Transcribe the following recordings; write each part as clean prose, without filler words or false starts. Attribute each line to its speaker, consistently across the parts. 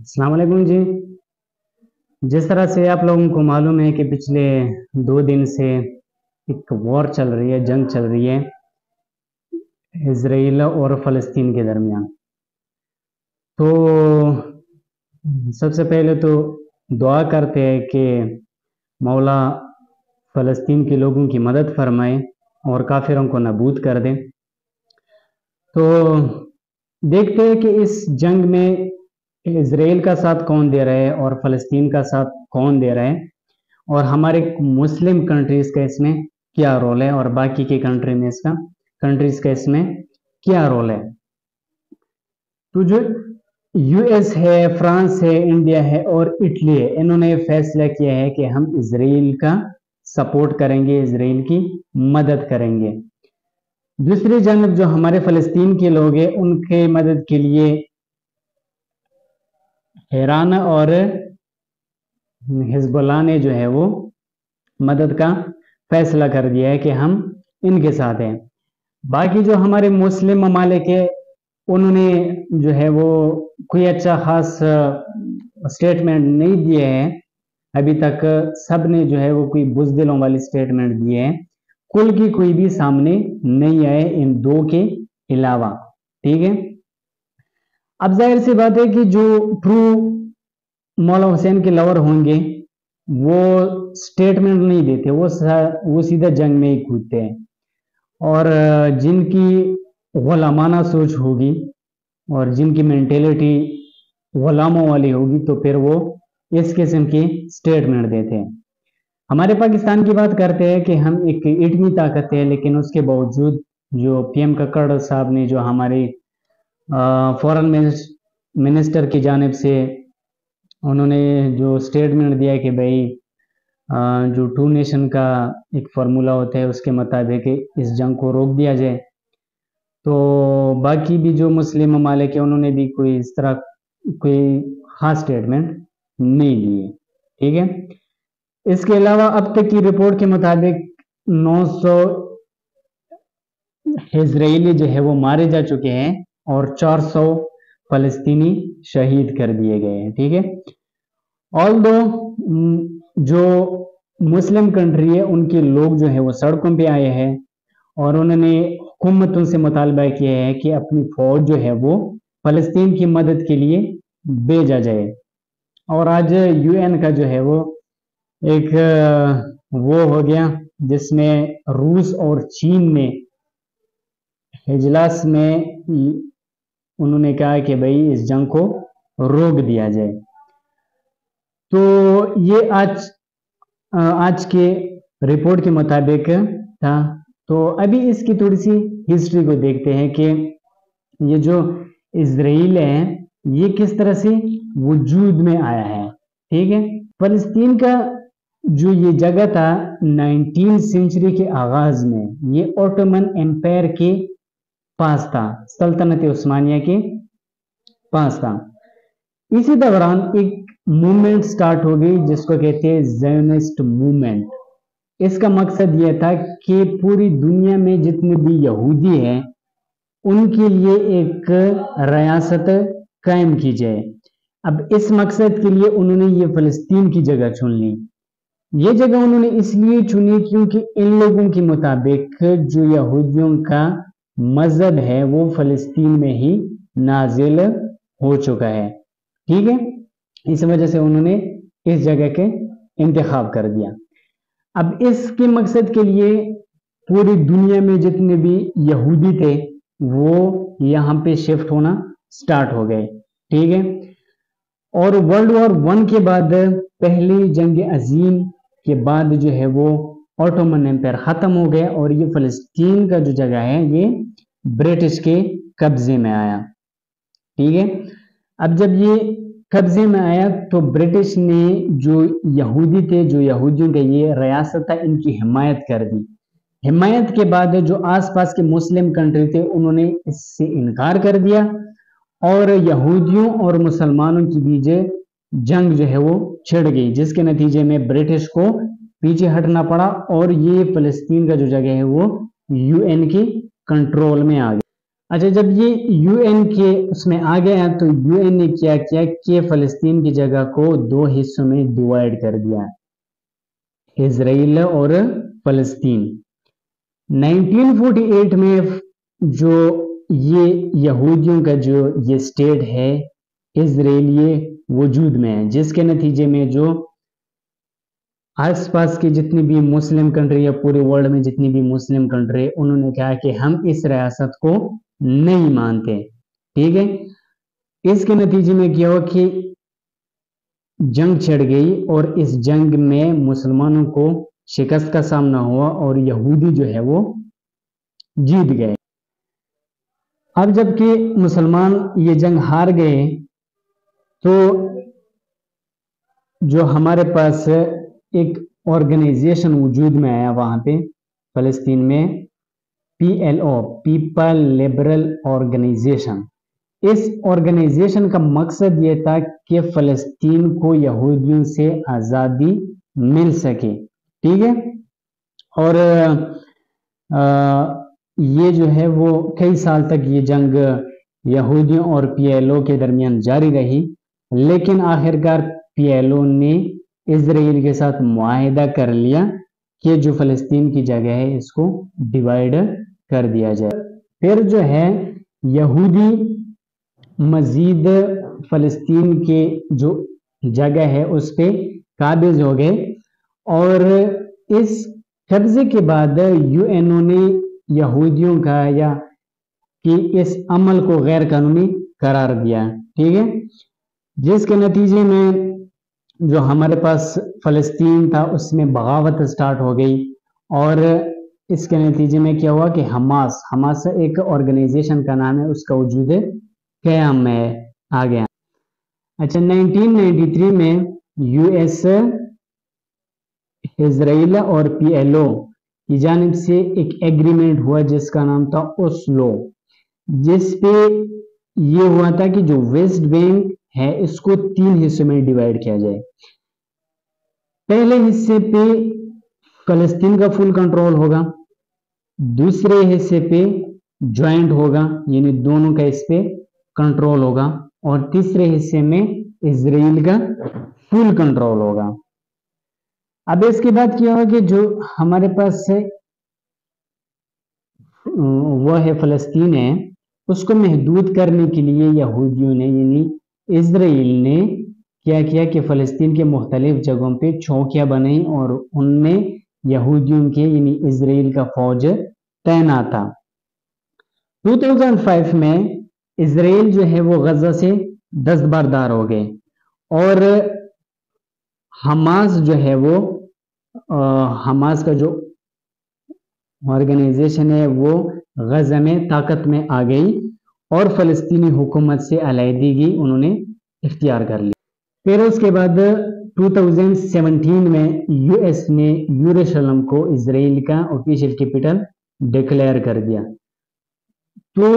Speaker 1: السلام علیکم جی۔ جس طرح سے آپ لوگوں کو معلوم ہے کہ پچھلے 2 دن سے ایک وار چل رہی ہے، جنگ چل رہی ہے اسرائیل اور فلسطین کے درمیان۔ تو سب سے پہلے تو دعا کرتے ہیں کہ مولا فلسطین کے لوگوں کی مدد فرمائے اور کافروں کو نابود کر دیں۔ تو دیکھتے ہیں کہ اس جنگ میں اسرائیل کا ساتھ کون دے رہا ہے اور فلسطین کا ساتھ کون دے رہا ہے، اور ہمارے مسلم کنٹریز کا اس میں کیا رول ہے اور باقی کے کنٹریز کا اس میں کیا رول ہے۔ تو جو یو ایس ہے، فرانس ہے، انڈیا ہے اور اٹلی ہے، انہوں نے فیصلہ کیا ہے کہ ہم اسرائیل کا سپورٹ کریں گے، اسرائیل کی مدد کریں گے۔ دوسری جانب جو ہمارے فلسطین کے لوگ ہیں، ان کے مدد کے لیے ایران اور حزب اللہ نے جو ہے وہ مدد کا فیصلہ کر دیا ہے کہ ہم ان کے ساتھ ہیں۔ باقی جو ہمارے مسلم ممالک ہیں، انہوں نے جو ہے وہ کوئی اچھا خاص سٹیٹمنٹ نہیں دیے ہیں ابھی تک۔ سب نے جو ہے وہ کوئی بزدلوں والی سٹیٹمنٹ دیے ہیں، کل کی کوئی بھی سامنے نہیں آئے ان دو کے علاوہ، ٹھیک ہے۔ اب ظاہر سی بات ہے کہ جو ٹرو مولا حسین کے لور ہوں گے وہ سٹیٹمنٹ نہیں دیتے، وہ سیدھا جنگ میں ہی کودتے ہیں، اور جن کی غلامانہ سوچ ہوگی اور جن کی مینٹیلٹی غلاموں والی ہوگی تو پھر وہ اس قسم کی سٹیٹمنٹ دیتے ہیں۔ ہمارے پاکستان کی بات کرتے ہیں کہ ہم ایک ایٹمی طاقت ہے، لیکن اس کے باوجود جو پی ایم ککڑ صاحب نے جو ہماری فورن منسٹر کی جانب سے انہوں نے جو سٹیٹمنٹ دیا کہ بھائی جو 2 نیشن کا ایک فارمولا ہوتا ہے اس کے مطابق اس جنگ کو روک دیا جائے، تو باقی بھی جو مسلم ممالک ہیں انہوں نے بھی کوئی اس طرح کوئی خاص سٹیٹمنٹ نہیں دی ہے، ٹھیک ہے۔ اس کے علاوہ اب تک کی رپورٹ کے مطابق 900 اسرائیلی جو ہے وہ مارے جا چکے ہیں اور 400 فلسطینی شہید کر دیے گئے ہیں، ٹھیک ہے۔ آلدو جو مسلم کنٹری ہے ان کے لوگ جو ہے وہ سڑکوں پہ آئے ہیں اور انہوں نے حکومتوں سے مطالبہ کیا ہے کہ اپنی فوج جو ہے وہ فلسطین کی مدد کے لیے بھیجا جائے۔ اور آج یو این کا جو ہے وہ ایک وہ ہو گیا جس میں روس اور چین نے اجلاس میں انہوں نے کہا کہ بھائی اس جنگ کو روک دیا جائے۔ تو یہ آج کے رپورٹ کے مطابق تھا۔ تو ابھی اس کی تھوڑی سی ہسٹری کو دیکھتے ہیں کہ یہ جو اسرائیل ہے یہ کس طرح سے وجود میں آیا ہے، ٹھیک ہے۔ فلسطین کا جو یہ جگہ تھا 19 سینچری کے آغاز میں یہ اوٹومن امپائر کے پاس تھا، سلطنت عثمانیہ کے پاس تھا۔ اسی دوران ایک موومنٹ سٹارٹ ہو گئی جس کو کہتے ہیں زائونسٹ موومنٹ۔ اس کا مقصد یہ تھا کہ پوری دنیا میں جتنے بھی یہودی ہیں ان کے لیے ایک ریاست قائم کی جائے۔ اب اس مقصد کے لیے انہوں نے یہ فلسطین کی جگہ چن لی۔ یہ جگہ انہوں نے اس لیے چنی کیونکہ ان لوگوں کے مطابق جو یہودیوں کا مذہب ہے وہ فلسطین میں ہی نازل ہو چکا ہے، ٹھیک ہے۔ اس وجہ سے انہوں نے اس جگہ کے انتخاب کر دیا۔ اب اس کے مقصد کے لیے پوری دنیا میں جتنے بھی یہودی تھے وہ یہاں پہ شفٹ ہونا سٹارٹ ہو گئے، ٹھیک ہے۔ اور ورلڈ وار 1 کے بعد پہلی جنگ عظیم کے بعد جو ہے وہ اوٹومن امپائر ختم ہو گیا اور یہ فلسطین کا جو جگہ ہے یہ برٹش کے قبضے میں آیا، ٹھیک ہے۔ اب جب یہ قبضے میں آیا تو برٹش نے جو یہودی تھے، جو یہودیوں کا یہ ریاست تھا، ان کی حمایت کر دی۔ حمایت کے بعد جو آس پاس کے مسلم کنٹری تھے انہوں نے اس سے انکار کر دیا اور یہودیوں اور مسلمانوں کی بیچ جنگ جو ہے وہ چھڑ گئی، جس کے نتیجے میں برٹش کو پیچھے ہٹنا پڑا اور یہ فلسطین کا جو جگہ ہے وہ یو این کی کنٹرول میں آ گئی۔ اچھا، جب یہ یو این کے اس میں آ گیا تو یو این نے کیا کیا کہ فلسطین کی جگہ کو 2 حصوں میں ڈیوائڈ کر دیا، اسرائیل اور فلسطین۔ 1948 میں جو یہ یہودیوں کا جو یہ اسٹیٹ ہے اسرائیل، یہ وجود میں ہے، جس کے نتیجے میں جو آس پاس کی جتنی بھی مسلم کنٹری یا پورے ورلڈ میں جتنی بھی مسلم کنٹری، انہوں نے کہا کہ ہم اس ریاست کو نہیں مانتے، ٹھیک ہے۔ اس کے نتیجے میں کیا ہوا کہ جنگ چھڑ گئی اور اس جنگ میں مسلمانوں کو شکست کا سامنا ہوا اور یہودی جو ہے وہ جیت گئے۔ اب جب کہ مسلمان یہ جنگ ہار گئے تو جو ہمارے پاس ایک آرگنائزیشن وجود میں آیا وہاں پہ فلسطین میں، PLO، پیپل لبرل آرگنائزیشن۔ اس آرگنائزیشن کا مقصد یہ تھا کہ فلسطین کو یہودیوں سے آزادی مل سکے، ٹھیک ہے۔ اور یہ جو ہے وہ کئی سال تک یہ جنگ یہودیوں اور PLO کے درمیان جاری رہی، لیکن آخرکار PLO نے اسرائیل کے ساتھ معاہدہ کر لیا کہ جو فلسطین کی جگہ ہے اس کو ڈیوائیڈ کر دیا جائے۔ پھر جو ہے یہودی مزید فلسطین کے جو جگہ ہے اس پہ قابض ہو گئے، اور اس قبضے کے بعد UN نے یہودیوں کا یا کہ اس عمل کو غیر قانونی قرار دیا، ٹھیک ہے، جس کے نتیجے میں جو ہمارے پاس فلسطین تھا اس میں بغاوت سٹارٹ ہو گئی، اور اس کے نتیجے میں کیا ہوا کہ حماس ایک آرگنائزیشن کا نام ہے، اس کا وجود قیام میں آ گیا۔ اچھا، 1993 میں US، اسرائیل اور PLO کی جانب سے ایک ایگریمنٹ ہوا جس کا نام تھا اوسلو، جس پہ یہ ہوا تھا کہ جو ویسٹ بینک ہے اس کو 3 حصوں میں ڈیوائیڈ کیا جائے۔ پہلے حصے پہ فلسطین کا فل کنٹرول ہوگا، دوسرے حصے پہ جوائنٹ ہوگا یعنی دونوں کا اس پہ کنٹرول ہوگا، اور تیسرے حصے میں اسرائیل کا فل کنٹرول ہوگا۔ اب اس کے بعد کیا ہوگا کہ جو ہمارے پاس سے وہ ہے فلسطین ہے، اس کو محدود کرنے کے لیے یہودیوں نے یعنی اسرائیل نے کیا کیا کہ فلسطین کے مختلف جگہوں پہ چوکیاں بنائی اور ان میں یہودیوں کے یعنی اسرائیل کا فوج تعینات تھا۔ 2005 میں اسرائیل جو ہے وہ غزہ سے دستبردار ہو گئے، اور حماس جو ہے وہ حماس کا جو آرگنائزیشن ہے وہ غزہ میں طاقت میں آ گئی اور فلسطینی حکومت سے علیحدگی انہوں نے اختیار کر لی۔ پھر اس کے بعد 2017 میں US نے یروشلم کو اسرائیل کا آفیشیل کیپٹل ڈکلیئر کر دیا۔ تو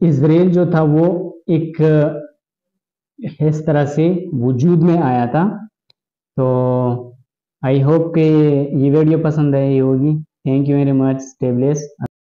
Speaker 1: اسرائیل جو تھا وہ ایک اس طرح سے وجود میں آیا تھا۔ تو آئی ہوپ کہ یہ ویڈیو پسند آئی ہوگی۔ Thank you very much, stay blessed.